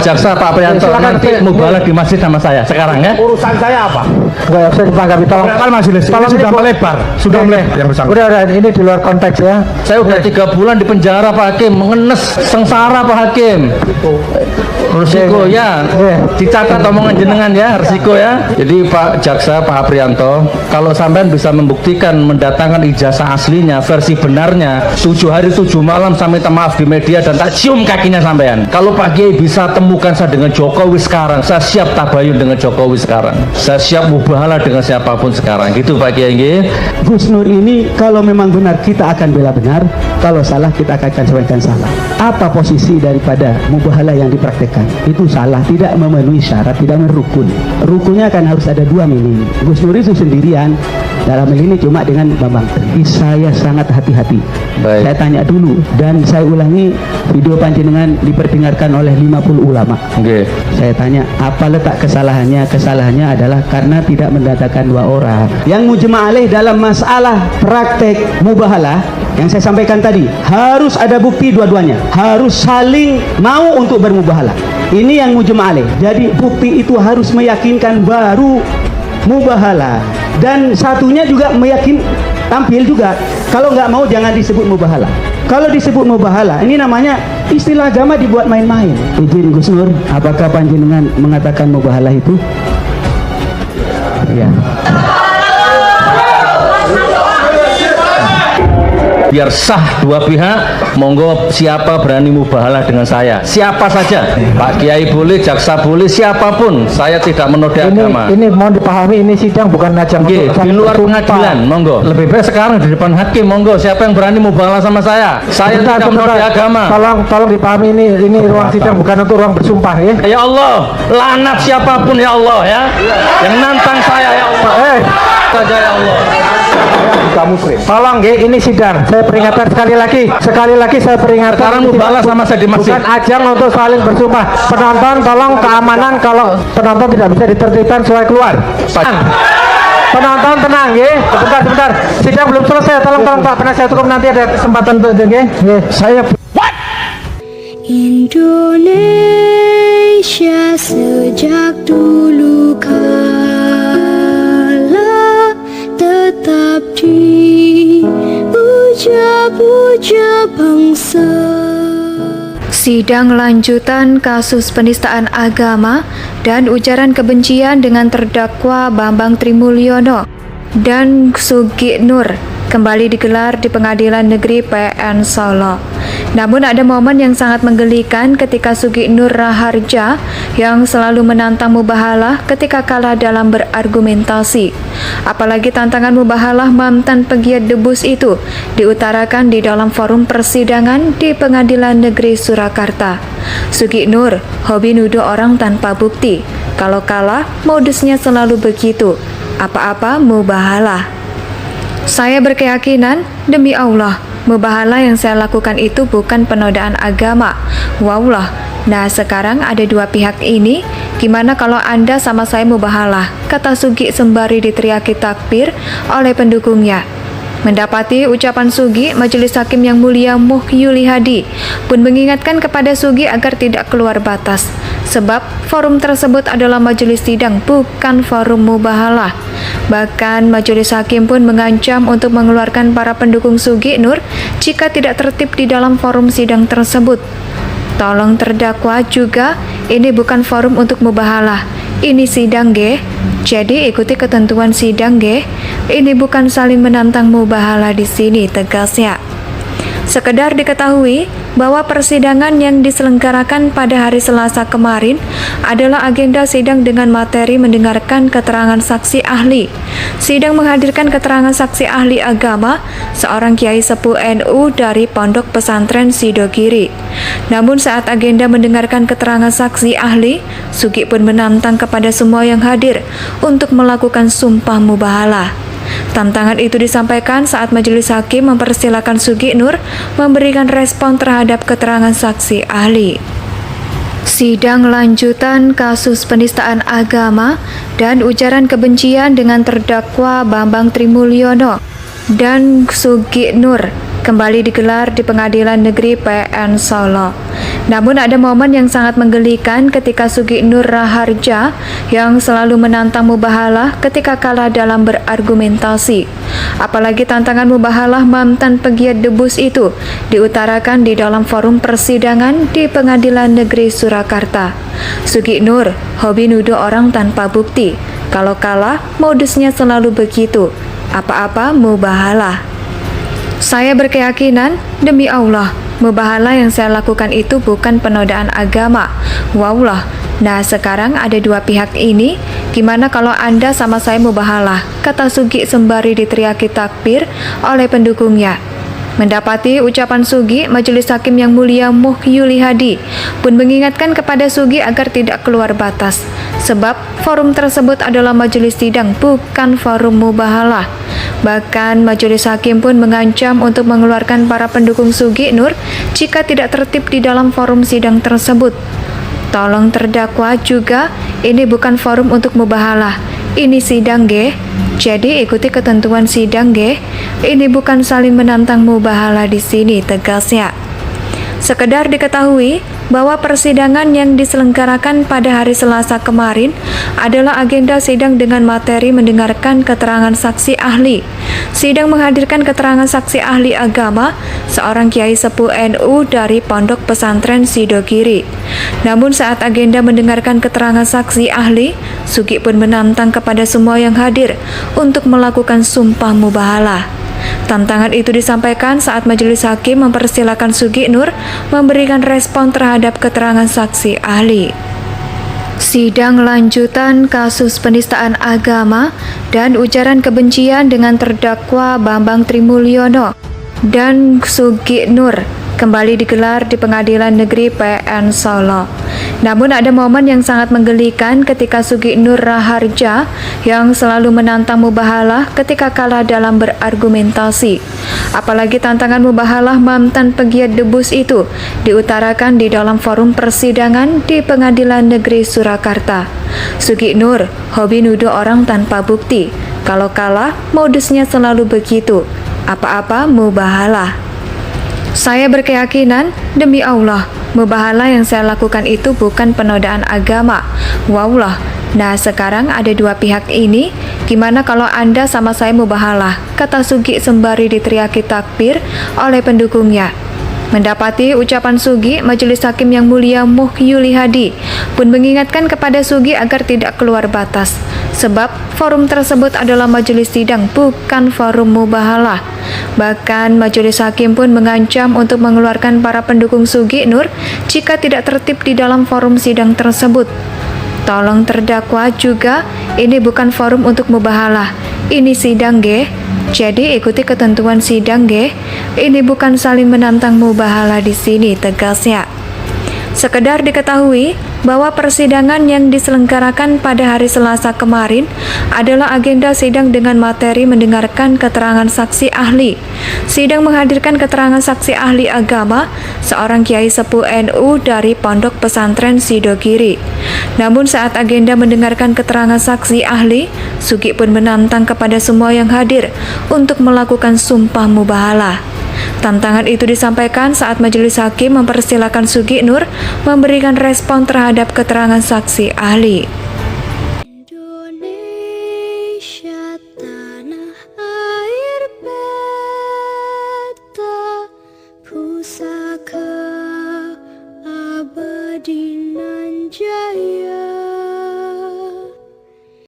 Jaksa Pak Prianto, nanti mubalah di masjid sama saya sekarang ya. Urusan saya apa? Enggak usah ditanggapi, tolong. Kan majelis ini sudah melebar, sudah melebar yang bersangkutan. Udah, ini di luar konteks ya. Saya udah 3 bulan di penjara Pak Hakim, mengenes sengsara Pak Hakim. Resiko ya, dicatat omongan jenengan ya, resiko ya. Jadi Pak Jaksa Pak Prianto, kalau sampean bisa membuktikan mendatangkan ijazah aslinya, versi benarnya, 7 hari 7 malam sampai minta maaf di media dan tak cium kakinya sampean. Kalau Pak Kiai bisa temukan saya dengan Jokowi sekarang, saya siap tabayun dengan Jokowi sekarang. Saya siap mubahalah dengan siapapun sekarang. Gitu Pak Kiai. Gus Nur ini kalau memang benar kita akan bela benar, kalau salah kita akan sampaikan salah. Apa posisi daripada mubahalah yang dipraktekkan? Itu salah, tidak memenuhi syarat, tidak merukun. Rukunnya kan harus ada 2 minim. Gus Nur itu sendirian, dalam hal ini cuma dengan Bambang Tri. Saya sangat hati-hati. Saya tanya dulu dan saya ulangi, video panjenengan diperdengarkan oleh 50 ulama. Saya tanya apa letak kesalahannya? Kesalahannya adalah karena tidak mendatangkan 2 orang. Yang mujma' alaih dalam masalah praktek mubahalah yang saya sampaikan tadi, harus ada bukti dua-duanya, harus saling mau untuk bermubahalah. Ini yang mujma' alaih. Jadi bukti itu harus meyakinkan baru mubahalah. Dan satunya juga tampil juga. Kalau nggak mau jangan disebut mubahalah. Kalau disebut mubahalah, ini namanya istilah agama dibuat main-main. Izin Gus Nur, apakah panjenengan mengatakan mubahalah itu? Ya. Biar sah 2 pihak, monggo siapa berani mubahalah dengan saya, siapa saja, Pak Kiai boleh, jaksa boleh, siapapun, saya tidak menodai agama. Ini mohon dipahami, ini sidang bukan ajang di luar pengadilan, monggo. Lebih baik sekarang di depan hakim, monggo. Siapa yang berani mubahalah sama saya? Saya tidak menodai agama. Tolong dipahami, ini ruang sidang bukan untuk ruang bersumpah ya. Ya Allah, lanat siapapun ya Allah ya, yang nantang saya ya Allah. Saja ya Allah. Tolong ini sidang. Saya peringatkan sekali lagi saya peringatkan. Sekarang mubahalah sama saya di masjid. Bukan ajang untuk saling bersumpah. Penonton tolong keamanan, kalau penonton tidak bisa ditertibkan supaya keluar. Penonton tenang ya. Sebentar. Sidang belum selesai. Tolong Pak penasihat hukum, nanti ada kesempatan untuk saya. Indonesia sejak dulu kala tetap dipuja-puja bangsa. Sidang lanjutan kasus penistaan agama dan ujaran kebencian dengan terdakwa Bambang Trimulyono dan Sugi Nur kembali digelar di Pengadilan Negeri PN Solo. Namun ada momen yang sangat menggelikan ketika Sugi Nur Raharja yang selalu menantang mubahalah ketika kalah dalam berargumentasi. Apalagi tantangan mubahalah mantan pegiat debus itu diutarakan di dalam forum persidangan di Pengadilan Negeri Surakarta. Sugi Nur hobi nuduh orang tanpa bukti. Kalau kalah, modusnya selalu begitu. Apa-apa mubahalah. Saya berkeyakinan, demi Allah, mubahalah yang saya lakukan itu bukan penodaan agama. Wallah. Nah, sekarang ada 2 pihak ini. Gimana kalau Anda sama saya mubahalah? Kata Sugi sembari diteriaki takbir oleh pendukungnya. Mendapati ucapan Sugi, Majelis Hakim yang mulia Muhyuli Hadi pun mengingatkan kepada Sugi agar tidak keluar batas. Sebab forum tersebut adalah majelis sidang, bukan forum mubahalah. Bahkan Majelis Hakim pun mengancam untuk mengeluarkan para pendukung Sugi Nur jika tidak tertib di dalam forum sidang tersebut. Tolong terdakwa juga, ini bukan forum untuk mubahalah. Ini sidang, ge. Jadi ikuti ketentuan sidang, ge. Ini bukan saling menantang mubahalah di sini, tegasnya. Sekedar diketahui bahwa persidangan yang diselenggarakan pada hari Selasa kemarin adalah agenda sidang dengan materi mendengarkan keterangan saksi ahli. Sidang menghadirkan keterangan saksi ahli agama, seorang kiai sepuh NU dari Pondok Pesantren Sidogiri. Namun saat agenda mendengarkan keterangan saksi ahli, Sugi pun menantang kepada semua yang hadir untuk melakukan sumpah mubahalah. Tantangan itu disampaikan saat Majelis Hakim mempersilahkan Sugi Nur memberikan respon terhadap keterangan saksi ahli. Sidang lanjutan kasus penistaan agama dan ujaran kebencian dengan terdakwa Bambang Trimulyono dan Sugi Nur kembali digelar di Pengadilan Negeri PN Solo. Namun ada momen yang sangat menggelikan ketika Sugi Nur Raharja yang selalu menantang Mubahalah ketika kalah dalam berargumentasi. Apalagi tantangan Mubahalah mantan pegiat debus itu diutarakan di dalam forum persidangan di Pengadilan Negeri Surakarta. Sugi Nur hobi nuduh orang tanpa bukti. Kalau kalah, modusnya selalu begitu. Apa-apa Mubahalah. Saya berkeyakinan, demi Allah, Mubahalah yang saya lakukan itu bukan penodaan agama. Wallah. Nah, sekarang ada dua pihak ini. Gimana kalau Anda sama saya Mubahalah? Kata Sugi sembari diteriaki takbir oleh pendukungnya. Mendapati ucapan Sugi, Majelis Hakim yang mulia Muhyuli Hadi pun mengingatkan kepada Sugi agar tidak keluar batas. Sebab forum tersebut adalah majelis sidang, bukan forum Mubahalah. Bahkan Majelis Hakim pun mengancam untuk mengeluarkan para pendukung Sugi Nur jika tidak tertib di dalam forum sidang tersebut. Tolong terdakwa juga, ini bukan forum untuk Mubahalah. Ini sidang, ge. Jadi ikuti ketentuan sidang, ge. Ini bukan saling menantang Mubahalah di sini, tegasnya. Sekedar diketahui bahwa persidangan yang diselenggarakan pada hari Selasa kemarin adalah agenda sidang dengan materi mendengarkan keterangan saksi ahli. Sidang menghadirkan keterangan saksi ahli agama, seorang kiai sepuh NU dari Pondok Pesantren Sidogiri. Namun saat agenda mendengarkan keterangan saksi ahli, Sugi pun menantang kepada semua yang hadir untuk melakukan sumpah Mubahalah. Tantangan itu disampaikan saat Majelis Hakim mempersilahkan Sugi Nur memberikan respon terhadap keterangan saksi ahli. Sidang lanjutan kasus penistaan agama dan ujaran kebencian dengan terdakwa Bambang Trimulyono dan Sugi Nur kembali digelar di Pengadilan Negeri PN Solo. Namun ada momen yang sangat menggelikan ketika Sugi Nur Raharja yang selalu menantang Mubahalah ketika kalah dalam berargumentasi. Apalagi tantangan Mubahalah mantan pegiat debus itu diutarakan di dalam forum persidangan di Pengadilan Negeri Surakarta. Sugi Nur hobi nuduh orang tanpa bukti. Kalau kalah, modusnya selalu begitu. Apa-apa Mubahalah. Saya berkeyakinan, demi Allah, Mubahalah yang saya lakukan itu bukan penodaan agama. Wallah. Nah, sekarang ada dua pihak ini. Gimana kalau Anda sama saya Mubahalah? Kata Sugi sembari diteriaki takbir oleh pendukungnya. Mendapati ucapan Sugi, Majelis Hakim yang mulia Muhyuli Hadi pun mengingatkan kepada Sugi agar tidak keluar batas. Sebab forum tersebut adalah majelis sidang, bukan forum Mubahalah. Bahkan Majelis Hakim pun mengancam untuk mengeluarkan para pendukung Sugi Nur jika tidak tertib di dalam forum sidang tersebut. Tolong terdakwa juga, ini bukan forum untuk Mubahalah. Ini sidang, ge. Jadi ikuti ketentuan sidang, ge. Ini bukan saling menantang Mubahalah di sini, tegasnya. Sekedar diketahui bahwa persidangan yang diselenggarakan pada hari Selasa kemarin adalah agenda sidang dengan materi mendengarkan keterangan saksi ahli. Sidang menghadirkan keterangan saksi ahli agama, seorang kiai sepuh NU dari Pondok Pesantren Sidogiri. Namun saat agenda mendengarkan keterangan saksi ahli, Sugi pun menantang kepada semua yang hadir untuk melakukan sumpah Mubahalah. Tantangan itu disampaikan saat Majelis Hakim mempersilahkan Sugi Nur memberikan respon terhadap keterangan saksi ahli. Indonesia tanah air beta, pusaka abadi nan jaya.